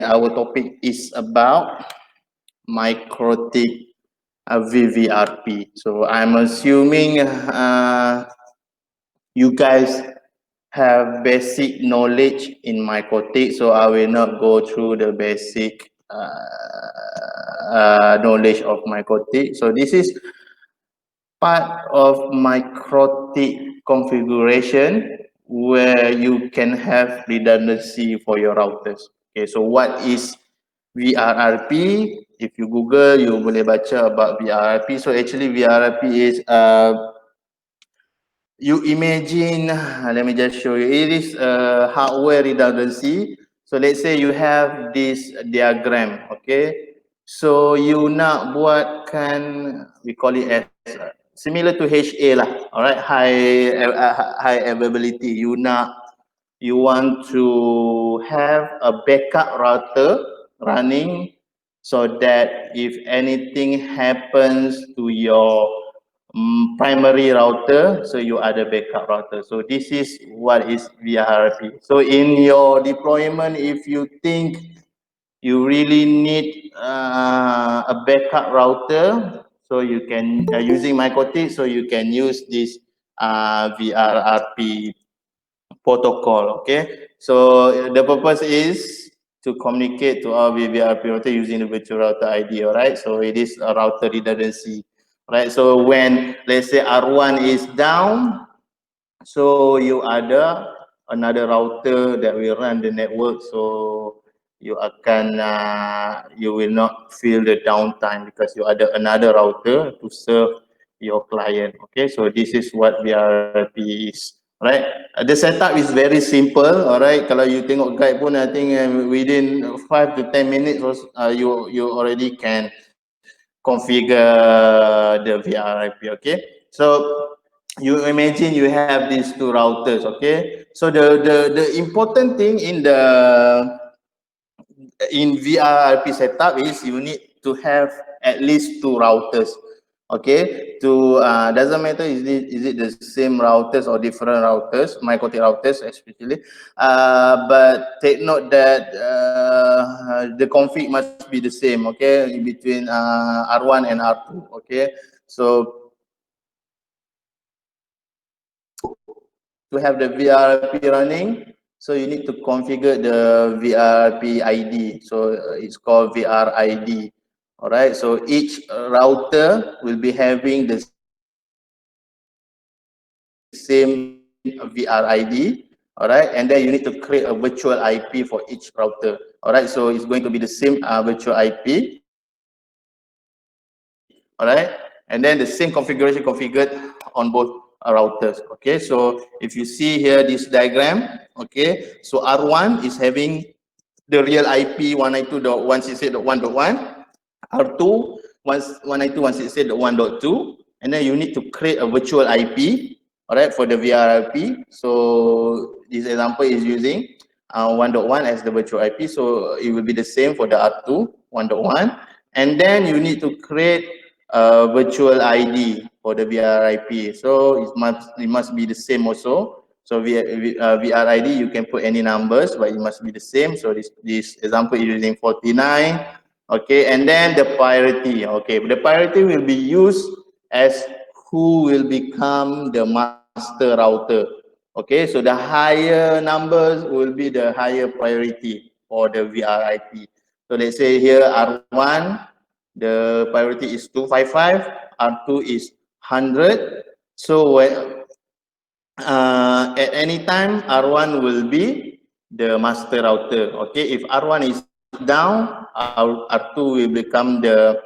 our topic is about MikroTik VVRP. So I'm assuming you guys have basic knowledge in MikroTik, so I will not go through the basic knowledge of MikroTik. So this is part of MikroTik configuration where you can have redundancy for your routers. Okay, so what is VRRP? If you Google, you boleh baca about VRRP. So actually VRRP is you imagine, let me just show you. It is hardware redundancy. So let's say you have this diagram, okay? So you nak buatkan, we call it as similar to HA lah, alright? High availability. You want to have a backup router running so that if anything happens to your primary router, so you are the backup router. So this is what is VRRP. So in your deployment, if you think you really need a backup router, so you can using MikroTik, so you can use this VRRP protocol. Okay, so the purpose is to communicate to our VRP router using the virtual router ID. All right, so it is a router redundancy. Right, so when let's say R1 is down, so you ada another router that will run the network, so you akan you will not feel the downtime because you ada another router to serve your client. Okay, so this is what VRP is. Right, the setup is very simple. Alright, kalau you tengok guide pun, I think within 5 to 10 minutes you already can configure the VRIP. Okay, so you imagine you have these two routers. Okay, so the important thing in VRIP setup is you need to have at least two routers. Okay, to doesn't matter is it the same routers or different routers, MikroTik routers especially, but take note that the config must be the same. Okay, in between R1 and R2. Okay, so to have the VRP running, so you need to configure the VRP ID. So it's called VRID. All right, so each router will be having the same VRID. All right, and then you need to create a virtual IP for each router. All right, so it's going to be the same virtual IP. All right, and then the same configuration configured on both routers. Okay, so if you see here this diagram, okay, so R1 is having the real IP 192.168.1.1, R2 192.168.1.2, and then you need to create a virtual IP, all right, for the VRIP. So this example is using 1.1 as the virtual IP, so it will be the same for the R2 1.1, and then you need to create a virtual ID for the VRIP. So it must be the same also. So VRID, you can put any numbers, but it must be the same. So this example is using 49. Okay, and then the priority. Okay, the priority will be used as who will become the master router. Okay, so the higher numbers will be the higher priority for the VRIP. So let's say here R1, the priority is 255, R2 is 100. So at any time R1 will be the master router. Okay, if R1 is down, R2 will become the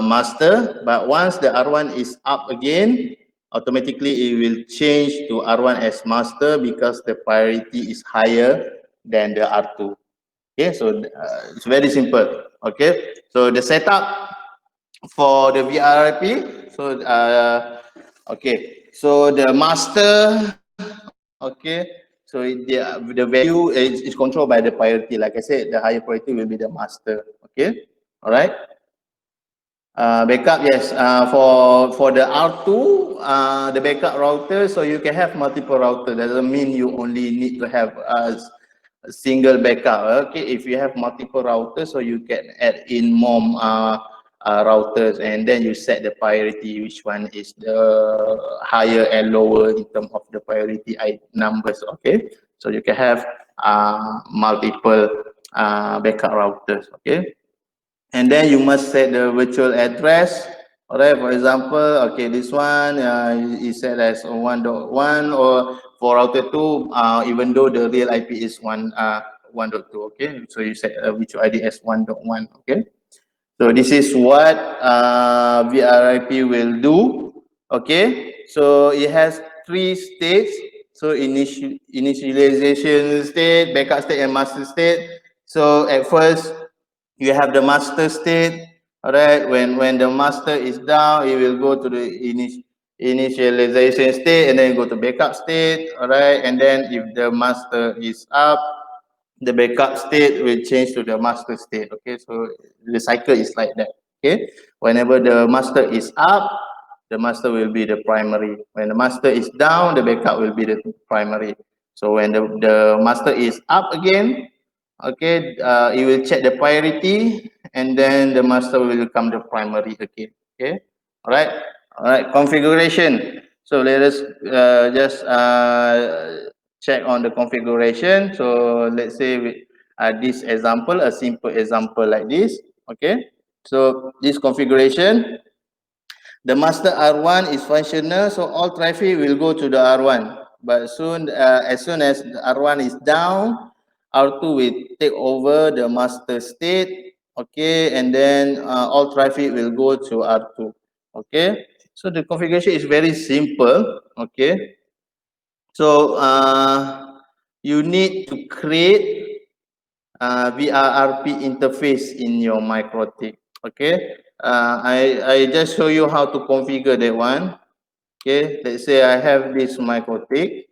master, but once the R1 is up again, automatically it will change to R1 as master because the priority is higher than the R2. Okay, so it's very simple. Okay, so the setup for the VRIP, so okay, so the master, okay, so the value is controlled by the priority. Like I said, the higher priority will be the master. Okay, all right. Backup, yes. For the R2, the backup router, so you can have multiple router. Doesn't mean you only need to have single backup. Okay, if you have multiple routers, so you can add in more routers, and then you set the priority, which one is the higher and lower in terms of the priority numbers. Okay, so you can have multiple backup routers. Okay, and then you must set the virtual address. All right, for example, okay, this one is set as 1.1, or for router 2, even though the real IP is 1.2. Okay, so you set a virtual ID as 1.1. Okay, so this is what VRIP will do. Okay, so it has 3 states. So initialization state, backup state, and master state. So at first you have the master state. All right, when the master is down, it will go to the initialization state, and then go to backup state. All right, and then if the master is up, the backup state will change to the master state. Okay, so the cycle is like that. Okay, whenever the master is up, the master will be the primary. When the master is down, the backup will be the primary. So when the master is up again, okay, it will check the priority, and then the master will become the primary again. Okay, all right, configuration. So let us just check on the configuration. So let's say this example, a simple example like this. Okay, so this configuration, the master R1 is functional, so all traffic will go to the R1. But as soon as the R1 is down, R2 will take over the master state. Okay, and then all traffic will go to R2. Okay, so the configuration is very simple. Okay, so you need to create VRRP interface in your MikroTik. Okay, I just show you how to configure that one. Okay, let's say I have this MikroTik.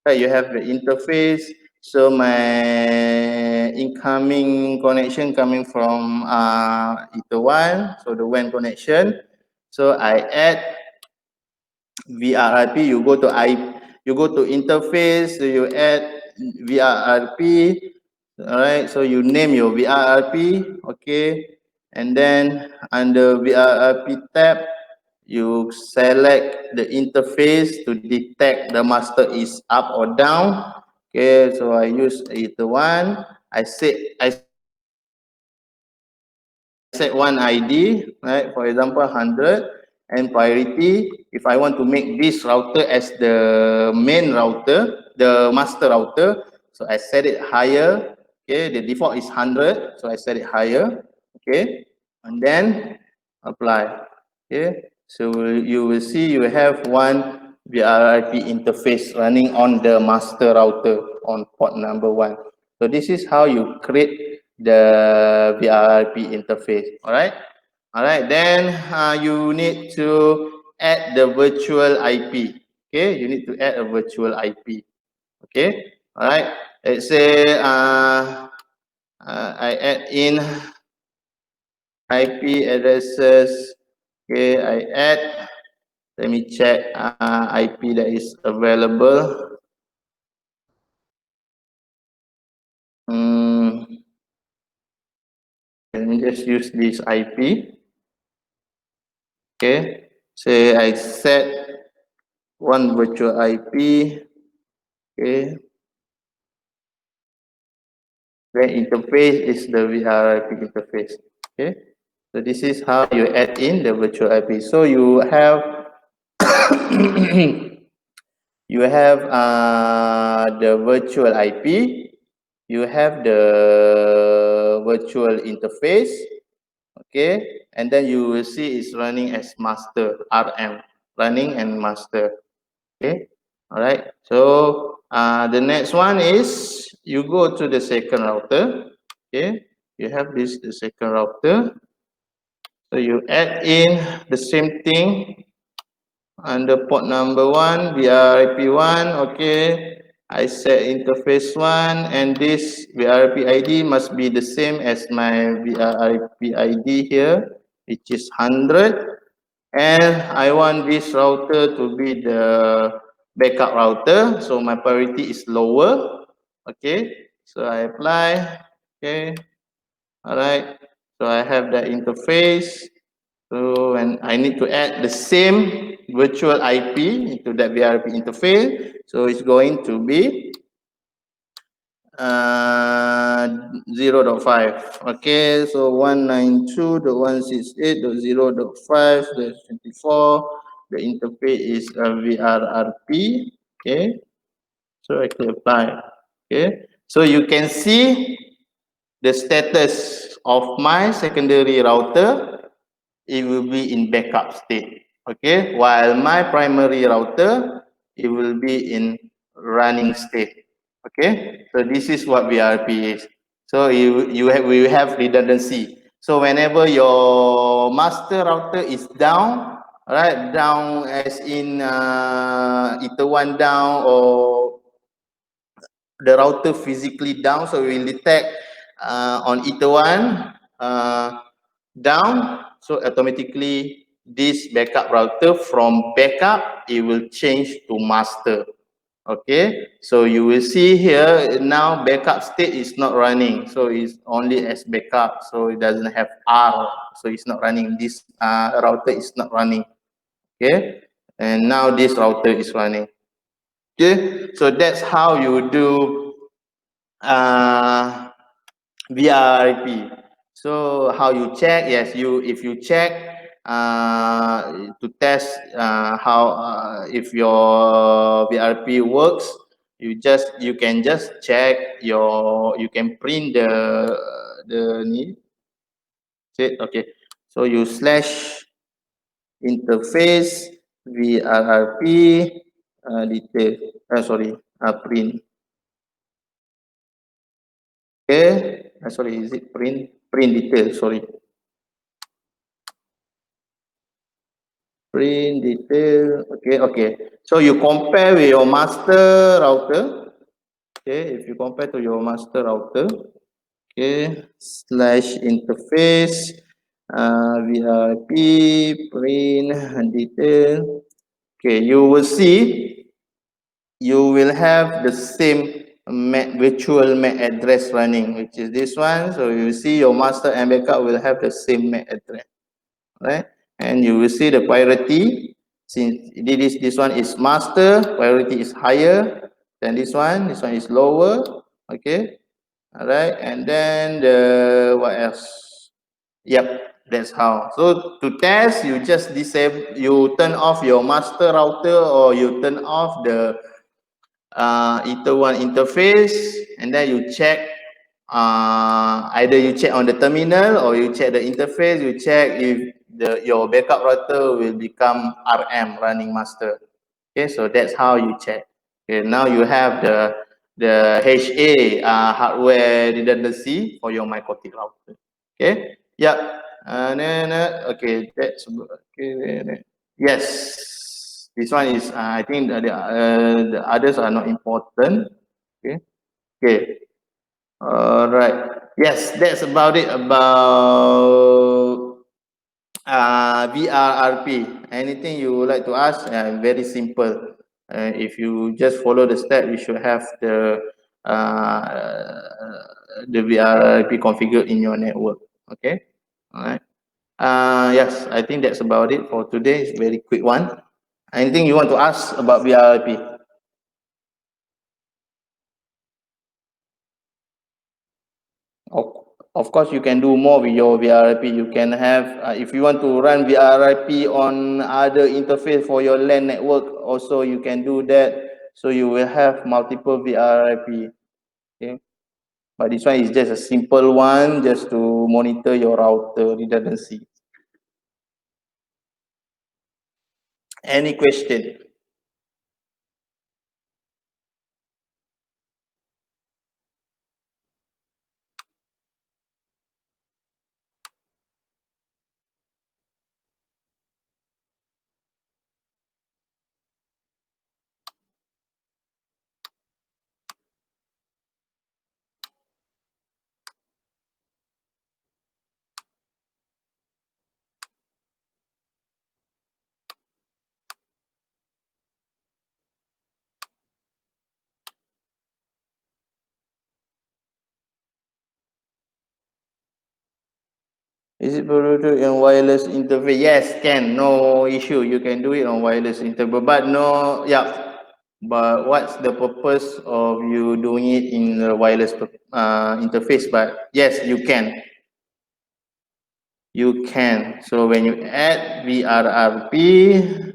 Right, you have the interface. So my incoming connection coming from Ether1, so the WAN connection. So I add VRRP. You go to interface. So you add VRRP. All right, so you name your VRRP, okay, and then under VRRP tab, you select the interface to detect the master is up or down. Okay, so I use Ether1. I set one ID, right? For example, 100, and priority. If I want to make this router as the main router, the master router, so I set it higher. Okay, the default is 100, so I set it higher. Okay, and then apply. Okay, so you will see you have one VRIP interface running on the master router on port number 1. So this is how you create the VRIP interface. All right, then you need to add the virtual IP. Okay, you need to add a virtual IP. Okay, all right, let's say I add in IP addresses. Okay, I add, let me check IP that is available. Let me just use this IP. Okay, say I set one virtual IP. Okay, the interface is the VRIP interface. Okay, so this is how you add in the virtual IP. So you have you have the virtual IP, you have the virtual interface, okay, and then you will see it's running as master RM, running and master. Okay, all right, so the next one is you go to the second router. Okay, you have this, the second router, so you add in the same thing under port number 1, VRIP1. Okay, I set interface 1, and this VRIP ID must be the same as my VRIP ID here, which is 100. And I want this router to be the backup router, so my priority is lower. Okay, so I apply. Okay, all right. So I have the interface. So when I need to add the same virtual IP into that VRP interface, so it's going to be 0.5. Okay, so 192.168.0.5/24. The interface is a VRRP. Okay, so I click apply. Okay, so you can see the status of my secondary router. It will be in backup state. Okay, while my primary router, it will be in running state. Okay, so this is what VRP is. So we have redundancy. So whenever your master router is down, right, down as in ether 1 down, or the router physically down, so we will detect on ether 1 down, so automatically this backup router from backup, it will change to master. Okay, so you will see here now backup state is not running, so it's only as backup, so it doesn't have R, so it's not running. This router is not running. Okay, and now this router is running. Okay, so that's how you do VRIP. So how you check? Yes, if you check to test how if your VRP works, you can just check you can print the need. Okay, so you slash interface VRP detail. Sorry, print. Okay, sorry, is it print detail? Sorry. Print detail. Okay. So you compare with your master router. Okay, if you compare to your master router, okay, slash interface, VIP, print detail. Okay, you will see you will have the same virtual MAC address running, which is this one. So you see your master and backup will have the same MAC address, right? And you will see the priority. Since this one is master, priority is higher than this one is lower. Okay, all right. And then the what else? Yep, that's how. So to test, you just disable, you turn off your master router, or you turn off the ether 1 interface, and then you check either you check on the terminal or you check the interface. You check if your backup router will become RM, running master. Okay, so that's how you check. Okay, now you have the HA hardware redundancy for your MyCotic router. Okay, yeah. And then okay, that's okay. Yes, this one is I think the others are not important. Okay, okay. All right. Yes, that's about it about VRRP. Anything you would like to ask? Very simple. If you just follow the step, you should have the VRRP configured in your network. Okay. All right. Yes, I think that's about it for today. It's a very quick one. Anything you want to ask about VRRP? Of course, you can do more with your VRIP. You can have, if you want to run VRIP on other interface for your LAN network, also you can do that. So you will have multiple VRIP. Okay, but this one is just a simple one, just to monitor your router redundancy. Any question? Is it produced in wireless interface? Yes, can. No issue. You can do it on wireless interface. But no, yeah. But what's the purpose of you doing it in the wireless interface? But yes, you can. You can. So when you add VRRP,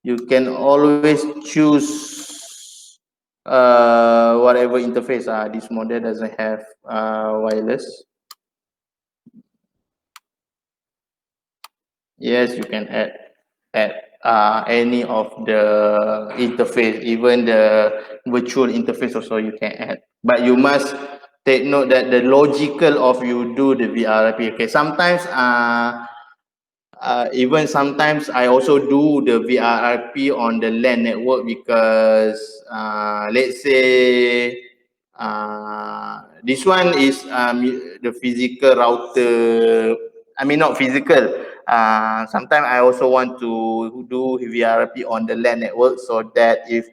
you can always choose whatever interface. This model doesn't have wireless. Yes, you can add any of the interface, even the virtual interface also you can add. But you must take note that the logical of you do the VRIP. Okay, sometimes even sometimes I also do the VRIP on the LAN network because let's say this one is the physical router. I mean not physical. Sometimes I also want to do VRIP on the LAN network so that if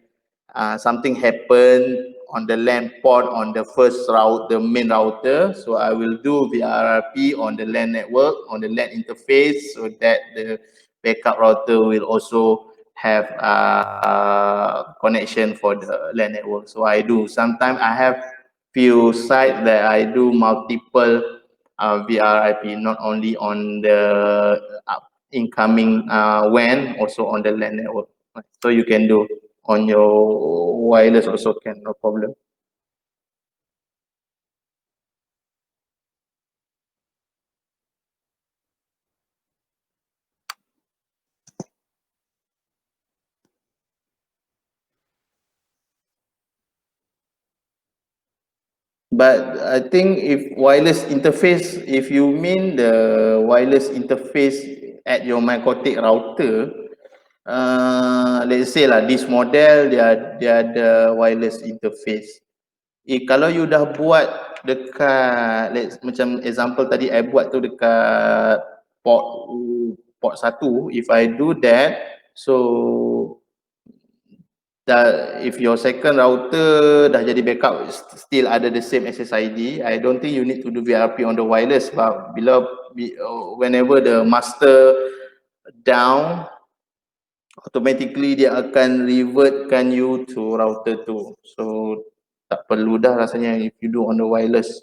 something happen on the LAN port on the first route, the main router, so I will do VRRP on the LAN network, on the LAN interface, so that the backup router will also have connection for the LAN network. So I do. Sometimes I have few sites that I do multiple VRIP, not only on the incoming WAN, also on the LAN network. So you can do on your wireless also can, no problem. But I think if wireless interface, if you mean the wireless interface at your MyCotic router, let's say lah this model dia ada wireless interface. Kalau you dah buat dekat macam example tadi I buat tu dekat port 1, if I do that, so if your second router dah jadi backup still ada the same SSID, I don't think you need to do VRP on the wireless. But whenever the master down, automatically dia akan revertkan you to router tu. So tak perlu dah rasanya if you do on the wireless.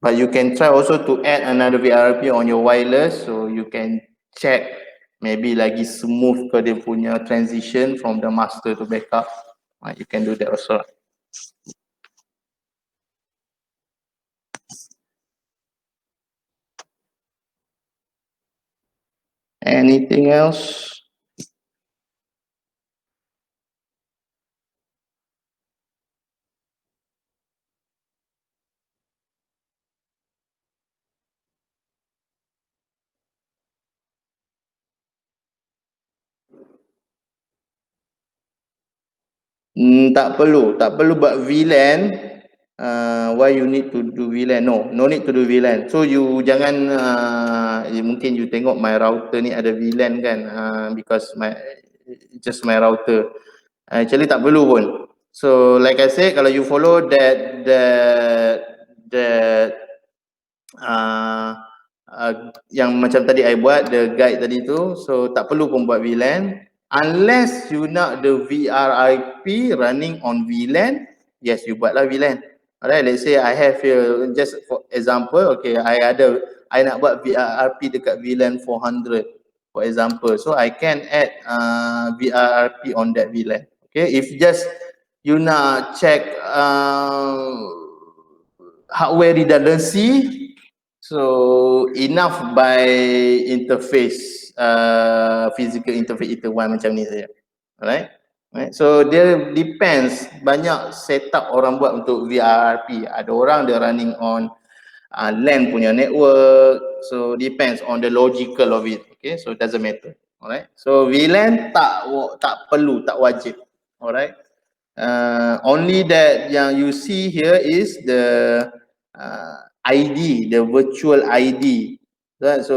But you can try also to add another VRP on your wireless, so you can check maybe lagi smooth ke dia punya transition from the master to backup. You can do that also. Anything else? Tak perlu buat VLAN. Why you need to do VLAN? No need to do VLAN. So you jangan mungkin you tengok my router ni ada VLAN kan, because just my router. Actually tak perlu pun. So like I said, kalau you follow that yang macam tadi I buat the guide tadi tu, so tak perlu pun buat VLAN. Unless you nak the VRIP running on VLAN, yes, you buatlah VLAN. Alright, let's say I have here, just for example, okay, I nak buat VRIP dekat VLAN 400, for example. So I can add VRIP on that VLAN. Okay, if just you nak check hardware redundancy, so enough by interface, physical interface itu one macam ni saja. Alright? Right? So dia depends, banyak setup orang buat untuk VRRP. Ada orang dia running on LAN punya network, so depends on the logical of it. Okay, so it doesn't matter. Alright, so VLAN tak perlu, tak wajib. Alright, only that yang you see here is the ID, the virtual ID. Right? So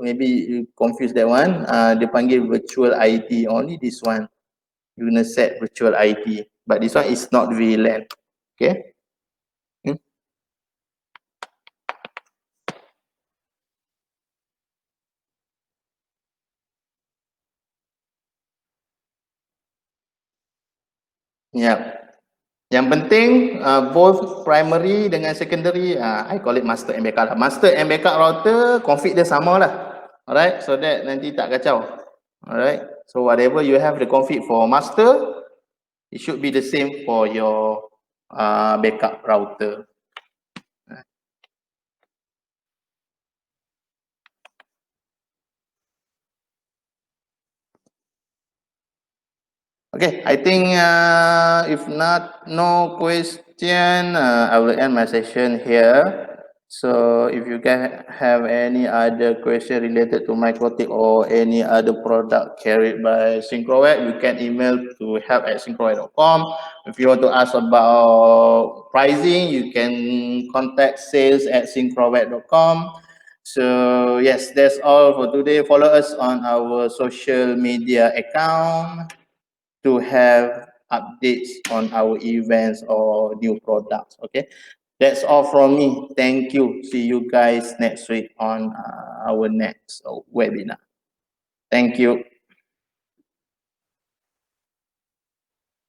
maybe you confuse that one. Dia panggil virtual ID, only this one. You gonna set virtual ID, but this one is not VLAN. Okay. Ya. Yang penting both primary dengan secondary, I call it master and backup lah. Master and backup router config dia sama lah. Alright, so that nanti tak kacau. Alright, so whatever you have the config for master, it should be the same for your backup router. Okay, I think if no question, I will end my session here. So if you can have any other question related to MicroTik or any other product carried by Syncroweb, you can email to help@syncroweb.com. If you want to ask about pricing, you can contact sales@syncroweb.com. So yes, that's all for today. Follow us on our social media account to have updates on our events or new products. Okay, that's all from me. Thank you. See you guys next week on our next webinar. Thank you.